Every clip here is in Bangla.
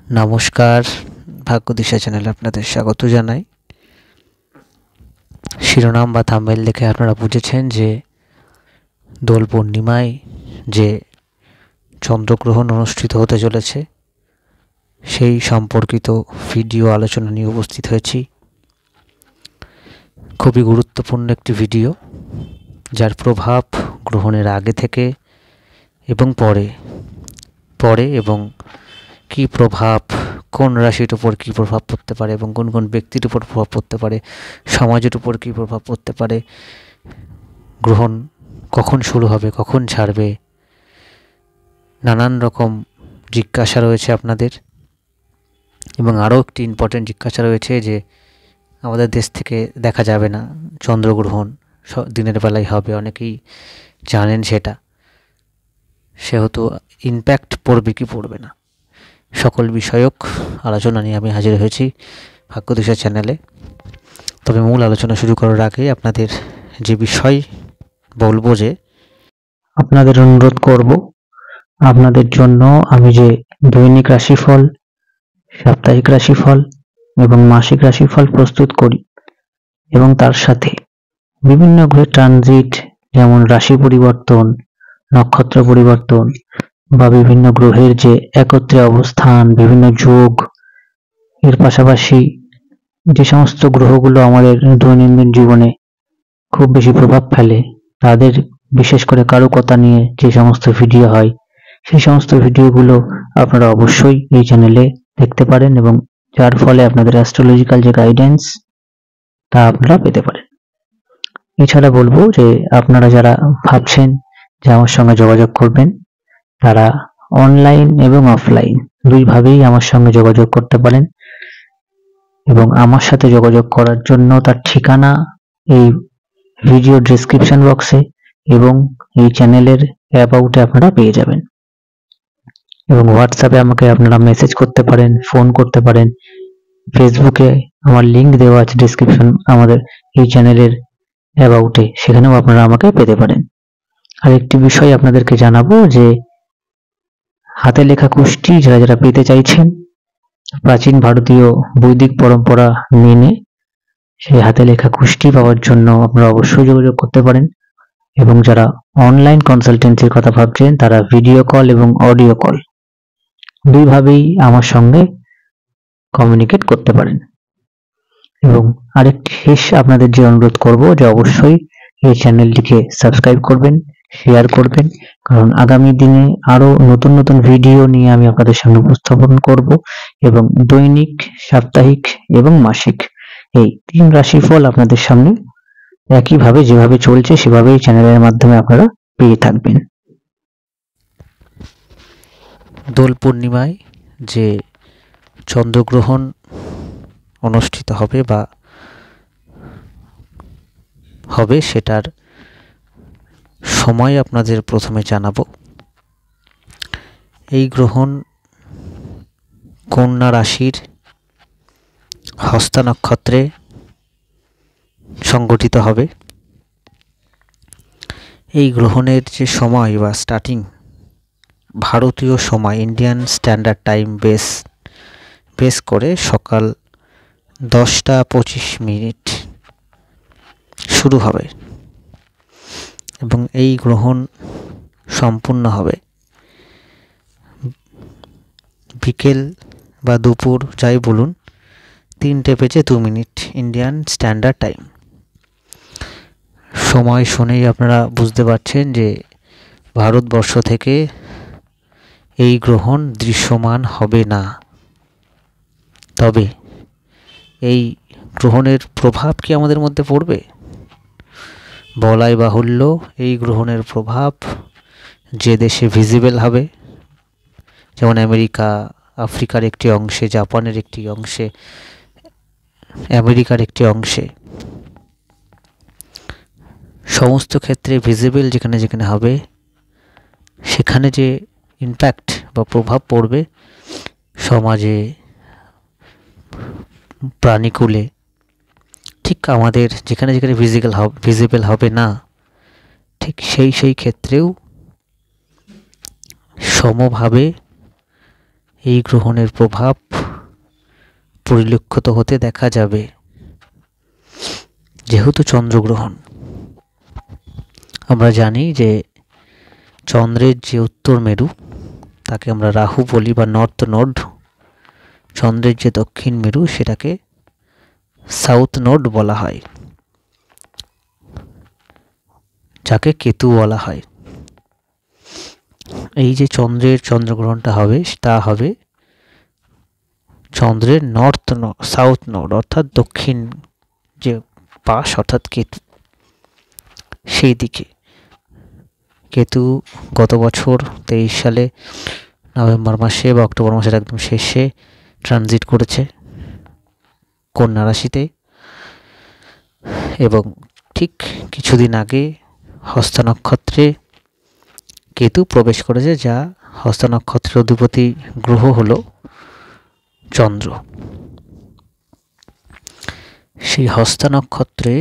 নমস্কার, ভাগ্যদিশা চ্যানেলে আপনাদের স্বাগত জানাই। শিরোনাম বা থাম্বনেল দেখে আপনারা বুঝেছেন যে দোল পূর্ণিমায় যে চন্দ্রগ্রহণ অনুষ্ঠিত হতে চলেছে সেই সম্পর্কিত ভিডিও আলোচনা নিয়ে উপস্থিত হয়েছি। খুবই গুরুত্বপূর্ণ একটি ভিডিও, যার প্রভাব গ্রহণের আগে থেকে এবং পরে এবং কী প্রভাব, কোন রাশির উপর কী প্রভাব পড়তে পারে এবং কোন কোন ব্যক্তির উপর প্রভাব পড়তে পারে, সমাজের উপর কী প্রভাব পড়তে পারে, গ্রহণ কখন শুরু হবে, কখন ছাড়বে, নানান রকম জিজ্ঞাসা রয়েছে আপনাদের। এবং আরও একটি ইম্পর্টেন্ট জিজ্ঞাসা রয়েছে যে আমাদের দেশ থেকে দেখা যাবে না চন্দ্রগ্রহণ, দিনের বেলায় হবে, অনেকেই জানেন সেটা, সেহেতু ইম্প্যাক্ট পড়বে কি পড়বে না, সকল বিষয়ক আলোচনা নিয়ে আমি হাজির হয়েছি ভাগ্যদিশা চ্যানেলে। তবে মূল আলোচনা শুরু করার আগে আপনাদের যে বিষয় বলবো, যে আপনাদের অনুরোধ করব, আপনাদের জন্য আমি যে দৈনিক রাশিফল, সাপ্তাহিক রাশিফল এবং মাসিক রাশিফল প্রস্তুত করি এবং তার সাথে বিভিন্ন গ্রহের ট্রানজিট, যেমন রাশি পরিবর্তন, নক্ষত্র পরিবর্তন বা বিভিন্ন গ্রহের যে একত্রে অবস্থান, বিভিন্ন যোগ, এর পাশাপাশি যে সমস্ত গ্রহগুলো আমাদের দৈনন্দিন জীবনে খুব বেশি প্রভাব ফেলে, তাদের বিশেষ করে কারুকতা নিয়ে যে সমস্ত ভিডিও হয়, সেই সমস্ত ভিডিওগুলো আপনারা অবশ্যই এই চ্যানেলে দেখতে পারেন এবং যার ফলে আপনাদের অ্যাস্ট্রোলজিক্যাল যে গাইডেন্স, তা আপনারা পেতে পারেন। এছাড়া বলবো যে আপনারা যারা ভাবছেন যে আমার সঙ্গে যোগাযোগ করবেন, তারা অনলাইন এবং অফলাইন দুইভাবেই আমার সঙ্গে যোগাযোগ করতে পারেন এবং আমার সাথে যোগাযোগ করার জন্য তার ঠিকানা এই ভিডিও ডেসক্রিপশন বক্সে এবং এই চ্যানেলের অ্যাবাউটে আপনারা পেয়ে যাবেন। এবং হোয়াটসঅ্যাপে আমাকে আপনারা মেসেজ করতে পারেন, ফোন করতে পারেন, ফেসবুকে আমার লিংক দেওয়া আছে ডেসক্রিপশন আমাদের এই চ্যানেলের অ্যাবাউটে, সেখানেও আপনারা আমাকে পেতে পারেন। আর একটি বিষয় আপনাদেরকে জানাবো যে হাতে লেখা কুষ্টি যারা যারা পেতে চাইছেন, প্রাচীন ভারতীয় বৈদিক পরম্পরা মেনে সেই হাতে লেখা কুষ্টি পাওয়ার জন্য আপনারা অবশ্যই যোগাযোগ করতে পারেন। এবং যারা অনলাইন কনসালটেন্সির কথা ভাবছেন, তারা ভিডিও কল এবং অডিও কল দুইভাবেই আমার সঙ্গে কমিউনিকেট করতে পারেন। এবং আরেকটি শেষ আপনাদের যে অনুরোধ করব, যে অবশ্যই এই চ্যানেলটিকে সাবস্ক্রাইব করবেন, শেয়ার করবেন, কারণ আগামী দিনে আরো নতুন নতুন ভিডিও নিয়ে আমি আপনাদের সামনে উপস্থাপন করব এবং দৈনিক, সাপ্তাহিক এবং মাসিক এই 3 রাশিফল আপনাদের সামনে একইভাবে যেভাবে চলছে সেভাবেই চ্যানেলের মাধ্যমে আপনারা পেয়ে থাকবেন। দোল পূর্ণিমায় যে চন্দ্রগ্রহণ অনুষ্ঠিত হবে সেটার সময় আপনাদের প্রথমে জানাবো। এই গ্রহণ কন্যা রাশির হস্তা নক্ষত্রে সংগঠিত হবে। এই গ্রহণের যে সময় বা স্টার্টিং ভারতীয় সময় ইন্ডিয়ান স্ট্যান্ডার্ড টাইম বেস করে সকাল 10:25 শুরু হবে এবং এই গ্রহণ সম্পূর্ণ হবে বিকেল বা দুপুর যাই বলুন 3:02 ইন্ডিয়ান স্ট্যান্ডার্ড টাইম। সময় শুনেই আপনারা বুঝতে পারছেন যে ভারতবর্ষ থেকে এই গ্রহণ দৃশ্যমান হবে না। তবে এই গ্রহণের প্রভাব কি আমাদের মধ্যে পড়বে? বলাই বাহুল্য, এই গ্রহণের প্রভাব যে দেশে ভিজিবল হবে, যেমন আমেরিকা, আফ্রিকার একটি অংশে, জাপানের একটি অংশে, আমেরিকার একটি অংশে, সমস্ত ক্ষেত্রে ভিজিবল যেখানে যেখানে হবে, সেখানে যে ইম্প্যাক্ট বা প্রভাব পড়বে সমাজে, প্রাণীকুলে, ঠিক আমাদের যেখানে যেখানে ভিজিবল হবে না, ঠিক সেই ক্ষেত্রেও সমভাবে এই গ্রহণের প্রভাব পরিলক্ষিত হতে দেখা যাবে। যেহেতু চন্দ্রগ্রহণ, আমরা জানি যে চন্দ্রের যে উত্তর মেরু তাকে আমরা রাহু বলি বা নর্থ নোড, চন্দ্রের যে দক্ষিণ মেরু সেটাকে সাউথ নোড বলা হয়, যাকে কেতু বলা হয়। এই যে চন্দ্রের চন্দ্রগ্রহণটা হবে তা হবে চন্দ্রের সাউথ নোড অর্থাৎ দক্ষিণ যে পাশ অর্থাৎ কেতু, সেই দিকে। কেতু গত বছর 23 সালে নভেম্বর মাসে বা অক্টোবর মাসের একদম শেষে ট্রানজিট করেছে কন্যা রাশিতে, এবং ঠিক কিছুদিন আগে হস্তা নক্ষত্রে কেতু প্রবেশ করেছে, যা হস্তা নক্ষত্রের অধিপতি গ্রহ হলো চন্দ্র। সেই হস্তা নক্ষত্রে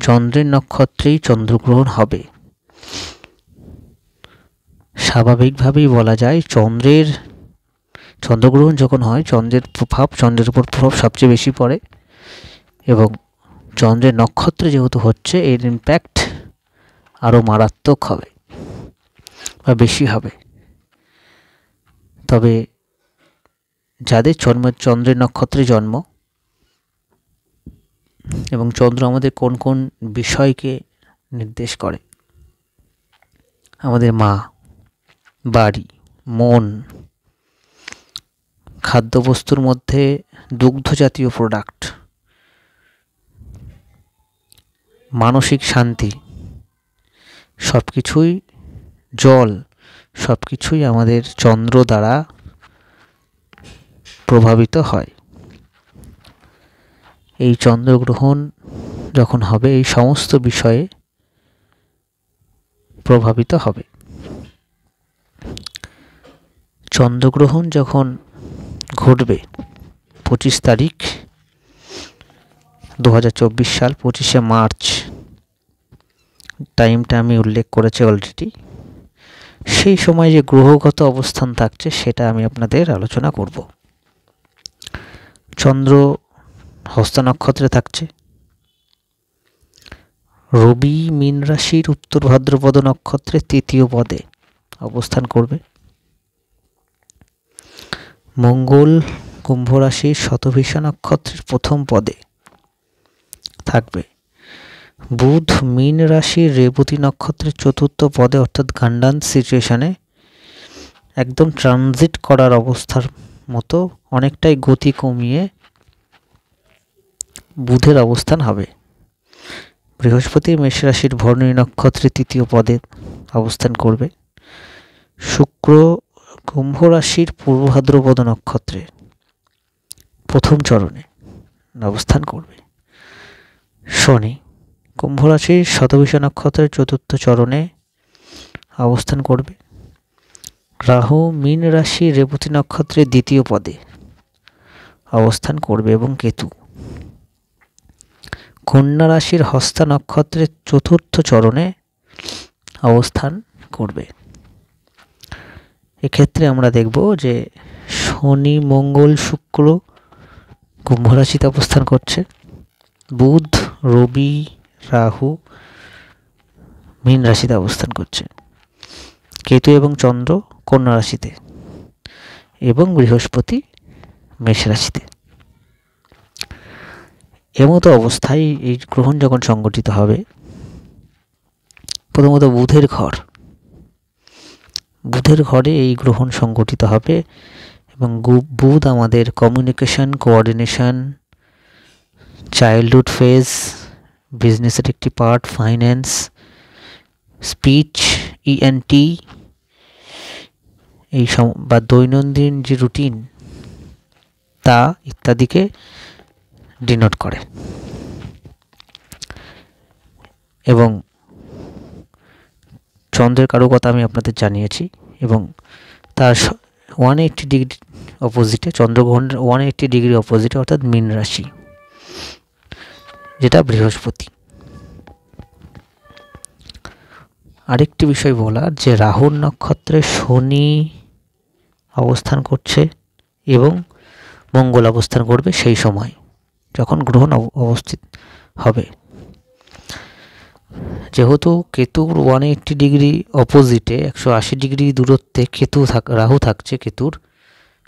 চন্দ্রের নক্ষত্রেই চন্দ্রগ্রহণ হবে। স্বাভাবিকভাবেই বলা যায় চন্দ্রগ্রহণ যখন হয় চন্দ্রের উপর প্রভাব সবচেয়ে বেশি পড়ে, এবং চন্দ্রের নক্ষত্রে যেহেতু হচ্ছে এর ইম্প্যাক্ট আরও মারাত্মক হবে বা বেশি হবে। তবে যাদের চন্দ্রের নক্ষত্রে জন্ম, এবং চন্দ্র আমাদের কোন কোন বিষয়কে নির্দেশ করে, আমাদের মা, বাড়ি, মন, খাদ্যবস্তুর মধ্যে দুগ্ধ জাতীয় প্রোডাক্ট, মানসিক শান্তি, সব কিছুই, জল, সব কিছুই আমাদের চন্দ্র দ্বারা প্রভাবিত হয়। এই চন্দ্রগ্রহণ যখন হবে এই সমস্ত বিষয়ে প্রভাবিত হবে। চন্দ্রগ্রহণ যখন ঘটবে 25 তারিখ 2024 সাল 25শে মার্চ, টাইমটা আমি উল্লেখ করেছি অলরেডি। সেই সময় যে গ্রহগত অবস্থান থাকছে সেটা আমি আপনাদের আলোচনা করব। চন্দ্র হস্তা নক্ষত্রে থাকছে, রবি মীন রাশির উত্তর ভাদ্রপদ নক্ষত্রের 3য় পদে অবস্থান করবে, মঙ্গল কুম্ভ রাশির শতভিষা নক্ষত্রের 1ম পদে থাকবে, বুধ মীন রাশির রেবতী নক্ষত্রের 4র্থ পদে অর্থাৎ গান্ডান্স সিচুয়েশনে একদম ট্রানজিট করার অবস্থার মতো অনেকটাই গতি কমিয়ে বুধের অবস্থান হবে, বৃহস্পতি মেষ রাশির ভরণী নক্ষত্রের 3য় পদে অবস্থান করবে, শুক্র কুম্ভ রাশির পূর্ব ভাদ্রপদ নক্ষত্রে 1ম চরণে অবস্থান করবে, শনি কুম্ভ রাশির শতভিষা নক্ষত্রের 4র্থ চরণে অবস্থান করবে, রাহু মীন রাশির রেবতী নক্ষত্রের 2য় পদে অবস্থান করবে, এবং কেতু কন্যা রাশির হস্তা নক্ষত্রের 4র্থ চরণে অবস্থান করবে। এক্ষেত্রে আমরা দেখব যে শনি, মঙ্গল, শুক্র কুম্ভ রাশিতে অবস্থান করছে, বুধ, রবি, রাহু মীন রাশিতে অবস্থান করছে, কেতু এবং চন্দ্র কন্যা রাশিতে, এবং বৃহস্পতি মেষ রাশিতে। এমতো অবস্থায় এই গ্রহণ যখন সংগঠিত হবে, প্রথমত বুধের ঘরে এই গ্রহণ সংগঠিত হবে, এবং বুধ আমাদের কমিউনিকেশন, কোঅর্ডিনেশন, চাইল্ডহুড ফেজ, বিজনেসের একটি পার্ট, ফাইন্যান্স, স্পিচ, ইএনটি, এই বা দৈনন্দিন যে রুটিন তা ইত্যাদিকে ডিনোট করে। এবং চন্দ্রের কারকতা আমি আপনাদের জানিয়েছি, এবং তার 180 ডিগ্রি অপোজিটে, চন্দ্রগ্রহণের 180 ডিগ্রি অপোজিটে অর্থাৎ মীন রাশি, যেটা বৃহস্পতি। আরেকটি বিষয় বলার যে রাহুর নক্ষত্রে শনি অবস্থান করছে এবং মঙ্গল অবস্থান করবে সেই সময় যখন গ্রহণ অবস্থিত হবে। যেহেতু কেতুর 180 ডিগ্রি অপোজিটে 180 ডিগ্রি দূরত্বে রাহু থাকছে কেতুর,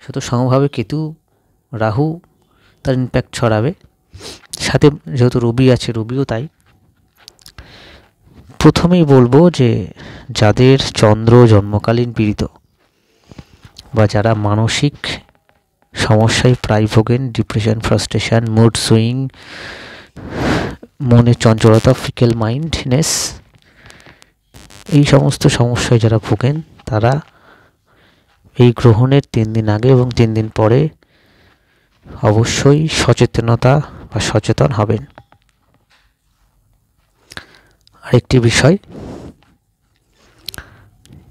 শুধু সমভাবে কেতু রাহু তার ইম্প্যাক্ট ছড়াবে, সাথে যেহেতু রবি আছে রবিও তাই। প্রথমেই বলবো যে যাদের চন্দ্র জন্মকালীন পীড়িত বা যারা মানসিক সমস্যায় প্রায় ভোগেন, ডিপ্রেশন, ফ্রাস্ট্রেশন, মুড সুইং, মনের চঞ্চলতা, ফিকেল মাইন্ডনেস, এই সমস্ত সমস্যায় যারা ভোগেন তারা এই গ্রহণের 3 দিন আগে এবং 3 দিন পরে অবশ্যই সচেতনতা বা সচেতন হবেন। আরেকটি বিষয়,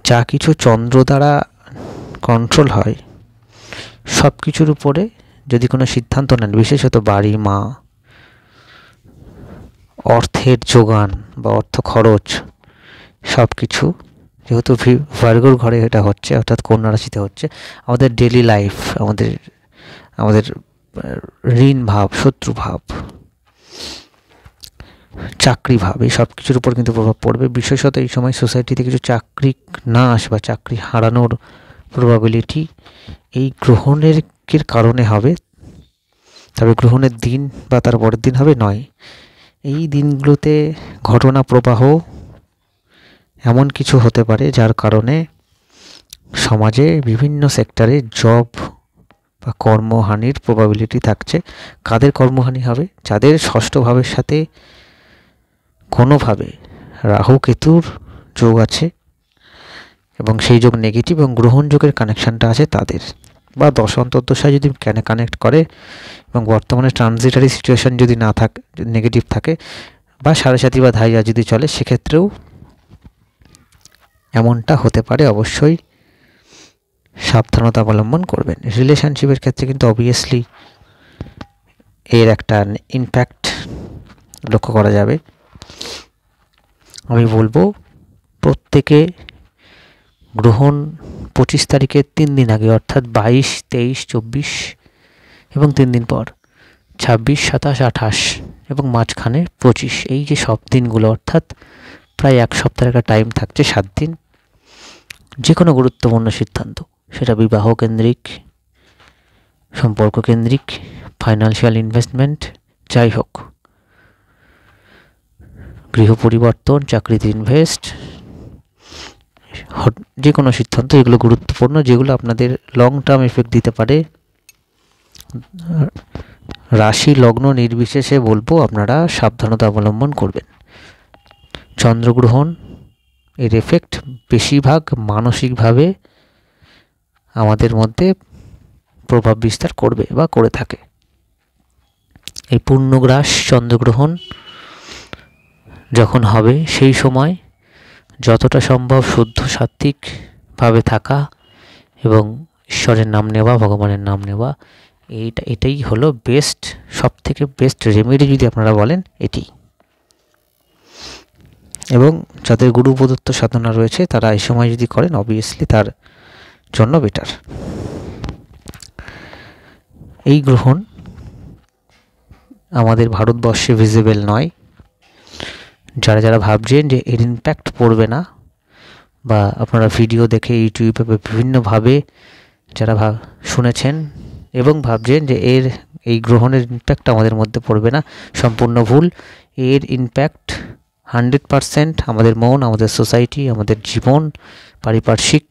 যা কিছু চন্দ্র দ্বারা কন্ট্রোল হয় সব কিছুর উপরে যদি কোনো সিদ্ধান্ত নেন, বিশেষত বাড়ি, মা, অর্থের যোগান বা অর্থ খরচ, সব কিছু যেহেতু ভার্গোর ঘরে এটা হচ্ছে, অর্থাৎ কন্যা রাশিতে হচ্ছে, আমাদের ডেলি লাইফ, আমাদের ঋণ ভাব, শত্রু ভাব, চাকরি ভাব, এই সব কিছুর উপর কিন্তু প্রভাব পড়বে। বিশেষত এই সময় সোসাইটিতে কিছু চাকরি নাশ বা চাকরি হারানোর প্রবাবিলিটি এই গ্রহণের কারণে হবে। তবে গ্রহণের দিন বা তার পরের দিন হবে নয়, এই দিনগুলোতে ঘটনা প্রবাহ এমন কিছু হতে পারে যার কারণে সমাজে বিভিন্ন সেক্টরে জব বা কর্মহানির প্রবাবিলিটি থাকছে। কাদের কর্মহানি হবে? যাদের ষষ্ঠ ভাবের সাথে কোনোভাবে রাহু কেতুর যোগ আছে এবং সেই যোগ নেগেটিভ এবং গ্রহণ যোগের কানেকশানটা আছে তাদের, বা দশ অন্তর্দশায় যদি কানেক্ট করে এবং বর্তমানে ট্রানজিটারি সিচুয়েশন যদি না থাকে, নেগেটিভ থাকে, বা সাড়ে সাতি বা ধাইয়া যদি চলে, সেক্ষেত্রেও এমনটা হতে পারে। অবশ্যই সাবধানতা অবলম্বন করবেন। রিলেশনশিপের ক্ষেত্রে কিন্তু অবভিয়াসলি এর একটা ইম্প্যাক্ট লক্ষ্য করা যাবে। আমি বলবো প্রত্যেকে গ্রহণ 25 তারিখের 3 দিন আগে, অর্থাৎ 22, 23, 24 এবং 3 দিন পর 26, 27, 28 এবং মাঝখানে 25, এই যে সব দিনগুলো, অর্থাৎ প্রায় 1 সপ্তাহের একটা টাইম থাকছে, 7 দিন, যে কোনো গুরুত্বপূর্ণ সিদ্ধান্ত, সেটা বিবাহ কেন্দ্রিক, সম্পর্ক কেন্দ্রিক, ফাইন্যান্সিয়াল ইনভেস্টমেন্ট, যাই হোক, গৃহ পরিবর্তন, চাকরিতে ইনভেস্ট, যে কোনো সিদ্ধান্ত, এগুলো গুরুত্বপূর্ণ, যেগুলো আপনাদের লং টার্ম এফেক্ট দিতে পারে। রাশি লগ্ন নির্বিশেষে বলবো আপনারা সাবধানতা অবলম্বন করবেন। চন্দ্রগ্রহণ এর এফেক্ট বেশিরভাগ মানসিকভাবে আমাদের মধ্যে প্রভাব বিস্তার করবে বা করে থাকে। এই পূর্ণগ্রাস চন্দ্রগ্রহণ যখন হবে সেই সময় যতটা সম্ভব শুদ্ধ সাত্ত্বিকভাবে থাকা এবং ঈশ্বরের নাম নেওয়া, ভগবানের নাম নেওয়া, এটাই হলো বেস্ট, সব থেকে বেস্ট রেমেডি যদি আপনারা বলেন এটি। এবং যাদের গুরু প্রদত্ত সাধনা রয়েছে তারা এই সময় যদি করেন অবভিয়াসলি তার জন্য বেটার। এই গ্রহণ আমাদের ভারতবর্ষে ভিজিবল নয়। যারা যারা ভাবছেন যে এর ইম্প্যাক্ট পড়বে না, বা আপনারা ভিডিও দেখে ইউটিউবে বিভিন্নভাবে যারা শুনেছেন এবং ভাবছেন যে এই গ্রহণের ইম্প্যাক্ট আমাদের মধ্যে পড়বে না, সম্পূর্ণ ভুল। এর ইম্প্যাক্ট 100% আমাদের মন, আমাদের সোসাইটি, আমাদের জীবন, পারিপার্শ্বিক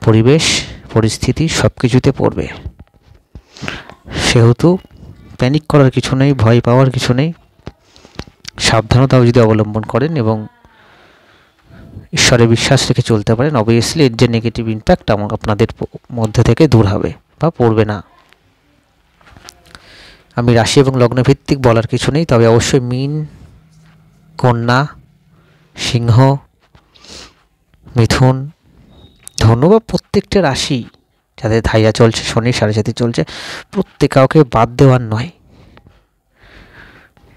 পরিবেশ, পরিস্থিতি সব কিছুতে পড়বে। সেহেতু প্যানিক করার কিছু নেই, ভয় পাওয়ার কিছু নেই। সাবধানতাও যদি অবলম্বন করেন এবং ঈশ্বরে বিশ্বাস রেখে চলতে পারেন, অবভিয়াসলি এর যে নেগেটিভ ইম্প্যাক্ট আপনাদের মধ্যে থেকে দূর হবে বা পড়বে না। আমি রাশি এবং লগ্ন ভিত্তিক বলার কিছু নেই, তবে অবশ্যই মীন, কন্যা, সিংহ, মিথুন, ধনু বা প্রত্যেকটা রাশি যাদের ধাইয়া চলছে, শনি সাড়ে সাতি চলছে, কাউকে বাদ দেওয়ার নয়,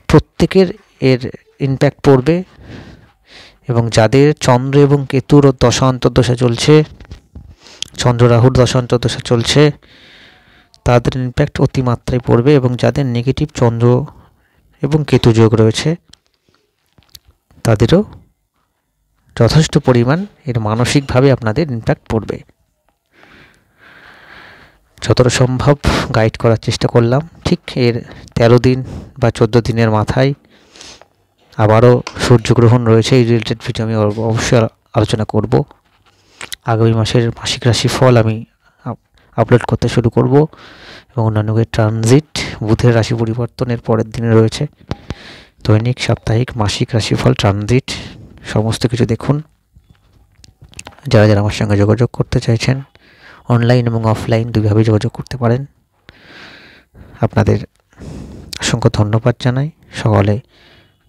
প্রত্যেকের এর ইম্প্যাক্ট পড়বে। এবং যাদের চন্দ্র এবং কেতুর দশা অন্তর্দশা চলছে, চন্দ্র রাহুর দশা অন্তর্দশা চলছে, তাদের ইমপ্যাক্ট অতিমাত্রায় পড়বে, এবং যাদের নেগেটিভ চন্দ্র এবং কেতু যোগ রয়েছে তাদেরও যথেষ্ট পরিমাণ এর মানসিকভাবে আপনাদের ইমপ্যাক্ট পড়বে। যতটা সম্ভব গাইড করার চেষ্টা করলাম। ঠিক এর 13 দিন বা 14 দিনের মাথায় আবারও সূর্যগ্রহণ রয়েছে, এই রিলেটেড ভিডিও আমি অবশ্যই আলোচনা করব। আগামী মাসের মাসিক রাশিফল আমি আপলোড করতে শুরু করব, এবং অন্যান্য ট্রানজিট, বুধের রাশি পরিবর্তনের পরের দিনে রয়েছে। দৈনিক, সাপ্তাহিক, মাসিক রাশিফল, ট্রানজিট সমস্ত কিছু দেখুন। যারা যারা আমার সঙ্গে যোগাযোগ করতে চাইছেন, অনলাইন এবং অফলাইন দুইভাবেই যোগাযোগ করতে পারেন। আপনাদের অসংখ্য ধন্যবাদ জানাই। সকলে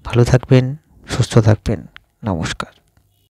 ভালো থাকবেন, সুস্থ থাকবেন। নমস্কার।